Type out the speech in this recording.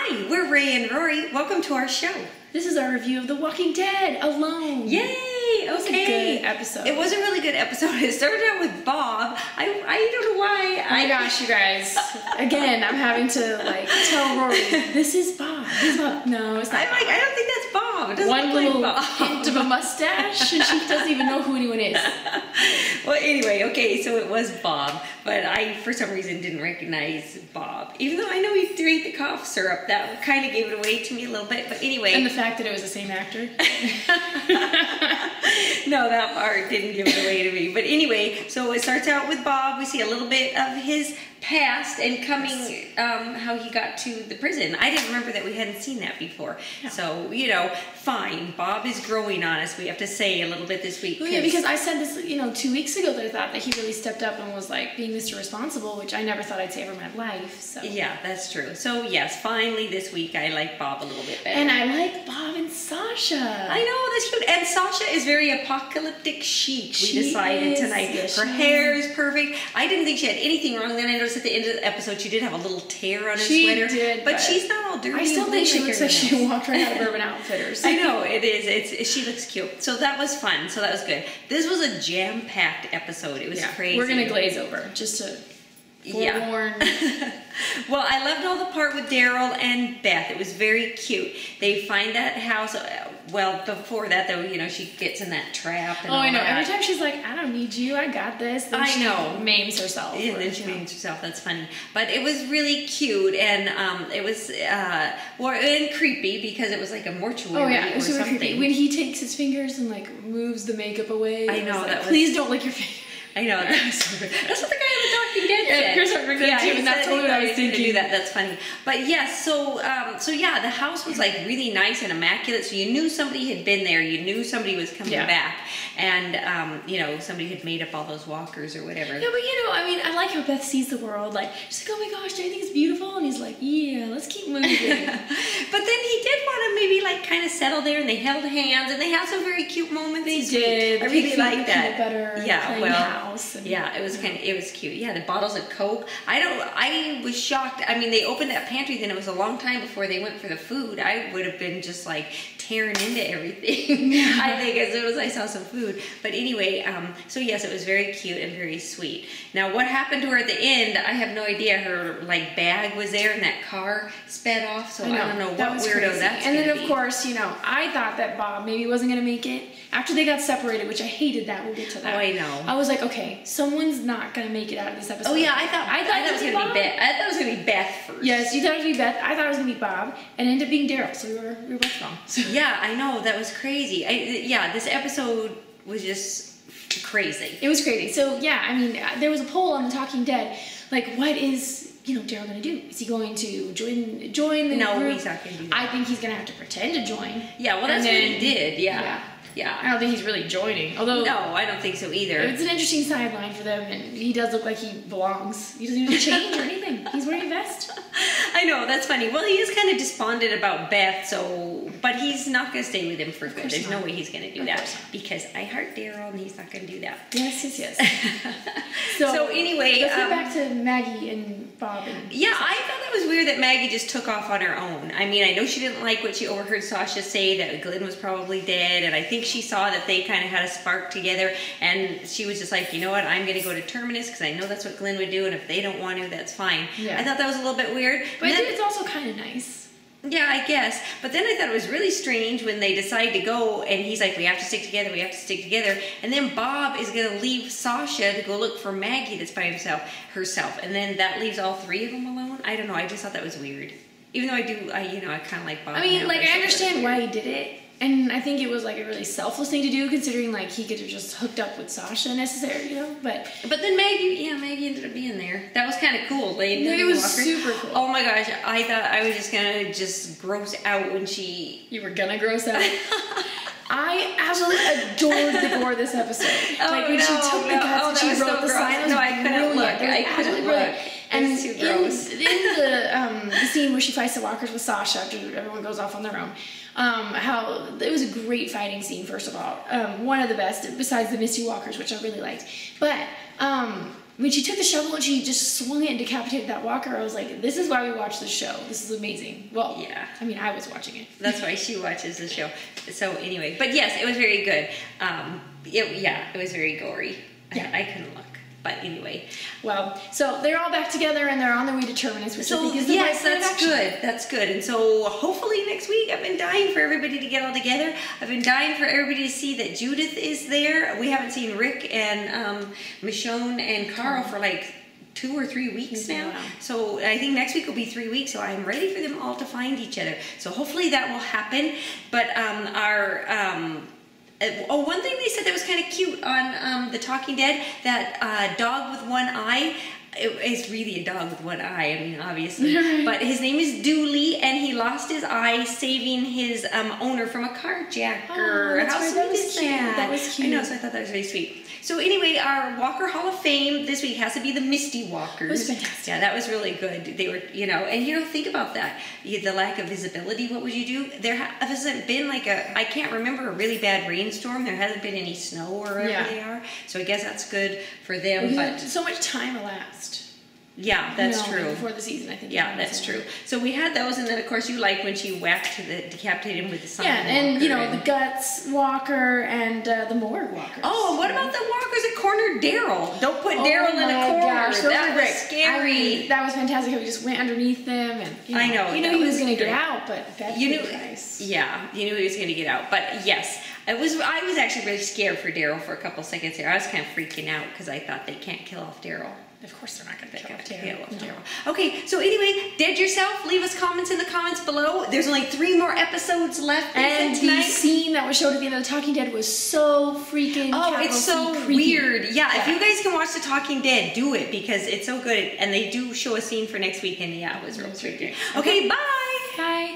Hi, we're Rhea and Rory. Welcome to our show. This is our review of The Walking Dead Alone. Yay! It was a good episode. It was a really good episode. It started out with Bob. I don't know why. Oh my gosh, you guys. Again, I'm having to tell Rory, this is Bob. This is Bob. No, it's not. I'm like, I don't think that's Bob. It doesn't One look little like Bob. hint of a mustache, and she doesn't even know who anyone is. Well, anyway, okay, so it was Bob, but I, for some reason, didn't recognize Bob. Even though I know he drank the cough syrup, that kind of gave it away to me a little bit, but anyway. And the fact that it was the same actor. No, that part didn't give it away to me. But anyway, so it starts out with Bob. We see a little bit of his past and coming, how he got to the prison. I didn't remember that we hadn't seen that before. No. So, you know, fine. Bob is growing on us, we have to say a little bit this week. Well, yeah, because I said this, 2 weeks ago that I thought that he really stepped up and was like being Mr. Responsible, which I never thought I'd say ever in my life. So. Yeah, that's true. So, yes, finally this week I like Bob a little bit better. And I like Bob and Sasha. I know, that's cute. And Sasha is very apocalyptic chic, we decided tonight. Yes, her hair is perfect. I didn't think she had anything wrong. Then I noticed at the end of the episode she did have a little tear on her sweater. Did, but she's not all dirty. I still think she looks like she walked right out of Urban Outfitters. I know, it is. She looks cute. So that was fun. So that was good. This was a jam-packed episode. It was crazy. We're going to glaze over, just to forewarn. Well, I loved all the part with Daryl and Beth. It was very cute. They find that house. Well, before that, though, she gets in that trap. And I know. Every time she's like, I don't need you, I got this. Then I know. Maims herself. And then she maims herself. That's funny. But it was really cute, and it was and creepy because it was like a mortuary it was or really something. Creepy. When he takes his fingers and moves the makeup away. I know. Please don't lick your finger. I know, that was so good. That's what the guy in the Talking Dead said. Chris too, and that's totally what I was thinking. To do that. That's funny. But yes, so yeah, the house was really nice and immaculate. So you knew somebody had been there. You knew somebody was coming back, and somebody had made up all those walkers or whatever. Yeah, but I like how Beth sees the world. She's like, oh my gosh, do you think it's beautiful? And he's like, yeah, let's keep moving. But then he did want to maybe kind of settle there, and they held hands, and they had some very cute moments. They did. I really liked that. Better. Yeah, well. And, it was cute. Yeah, the bottles of Coke. I was shocked. I mean, they opened that pantry, then it was a long time before they went for the food. I would have been just tearing into everything. I think as soon as I saw some food. But anyway, so yes, it was very cute and very sweet. Now, what happened to her at the end? I have no idea. Her bag was there, and that car sped off. So I don't know what weirdo crazy. that's. And then of course, I thought that Bob maybe wasn't gonna make it after they got separated, which I hated that. We'll get to that. Oh, I know. I was like, okay, someone's not gonna make it out of this episode. Oh yeah, I thought it was gonna be Beth. I thought it was gonna be Beth first. Yes, you thought it was gonna be Beth. I thought it was gonna be Bob, and it ended up being Daryl. So we were both wrong. So. Yeah, I know, that was crazy. This episode was just crazy. It was crazy. So yeah, there was a poll on the Talking Dead. What is Daryl gonna do? Is he going to join the group? No, he's not gonna do that. I think he's gonna have to pretend to join. Yeah, well, that's what he did. Yeah. I don't think he's really joining. Although no, I don't think so either. It's an interesting sideline for them, and he does look like he belongs. He doesn't even change or anything. He's wearing a vest. I know, that's funny. Well, he is kind of despondent about Beth, but he's not going to stay with him for good. There's no way he's going to do that because I heart Daryl, and he's not going to do that. Yes. So anyway, let's get back to Maggie and Bob. I thought that was weird that Maggie just took off on her own. I mean, I know she didn't like what she overheard Sasha say, that Glenn was probably dead, and I think she saw that they kind of had a spark together, and she was just like, you know what, I'm going to go to Terminus because I know that's what Glenn would do, and if they don't want to, that's fine. Yeah. I thought that was a little bit weird. But I think it's also kind of nice. Yeah, I guess. But then I thought it was really strange when they decide to go, and he's like, we have to stick together, and then Bob is going to leave Sasha to go look for Maggie that's by herself, and then that leaves all three of them alone. I don't know, I just thought that was weird. Even though I kind of like Bob. I mean, I understand why he did it. And I think it was a really selfless thing to do, considering he could have just hooked up with Sasha necessarily, But then Maggie ended up being there. That was kind of cool. It was super cool. Oh my gosh, I thought I was just gonna gross out when she. You were gonna gross out. I absolutely adored the gore this episode. When she took the guts and she wrote the sign. No, I couldn't look. I couldn't look. And it was too gross. in the scene where she fights the walkers with Sasha after everyone goes off on their own, how it was a great fighting scene. First of all, one of the best besides the Misty Walkers, which I really liked. But when she took the shovel and she just swung it and decapitated that walker, I was like, this is why we watch this show. This is amazing. Well, yeah. I mean, I was watching it. That's why she watches the show. So anyway, but yes, it was very good. It was very gory. Yeah. I couldn't look. But anyway. Well, so they're all back together and they're on their way to Terminus, which I think is the right kind of action. Good. That's good. And so hopefully next week, I've been dying for everybody to get all together. I've been dying for everybody to see that Judith is there. We haven't seen Rick and Michonne and Carl for like 2 or 3 weeks now. Wow. So I think next week will be 3 weeks. So I'm ready for them all to find each other. So hopefully that will happen. But one thing they said that was kind of cute on The Talking Dead, that dog with one eye, is really a dog with one eye, I mean, obviously. But his name is Dooley, and he lost his eye saving his owner from a carjacker. Oh, that's How right. sweet That was is cute. that? That was cute. I know, so I thought that was very sweet. So anyway, our Walker Hall of Fame this week has to be the Misty Walkers. It was fantastic. Yeah, that was really good. They were, and think about that. The lack of visibility, what would you do? There hasn't been I can't remember a really bad rainstorm. There hasn't been any snow or wherever they are. So I guess that's good for them. But so much time elapsed. Yeah, that's true. Before the season, I think. Yeah, that's true. So we had those, and then of course you like when she whacked decapitated him with the sign. Yeah, and the Guts Walker and the Morgue Walkers. Oh, what about the walkers that cornered Daryl? Don't put Daryl in a corner. Gosh, That was scary. I mean, that was fantastic how we just went underneath them, and I know. You knew he was going to get out, but that you knew, nice. Yeah, you knew he was going to get out. But yes, I was actually really scared for Daryl for a couple seconds there. I was kind of freaking out because I thought they can't kill off Daryl. Of course they're not going to kill off Daryl. No. Okay, so anyway, Dead Yourself, leave us comments in the comments below. There's only 3 more episodes left. And the scene that was showed at the end of The Talking Dead was so freaking it's so weird. Yeah, if you guys can watch The Talking Dead, do it because it's so good. And they do show a scene for next week, and yeah, it was real freaky. Okay, bye! Bye!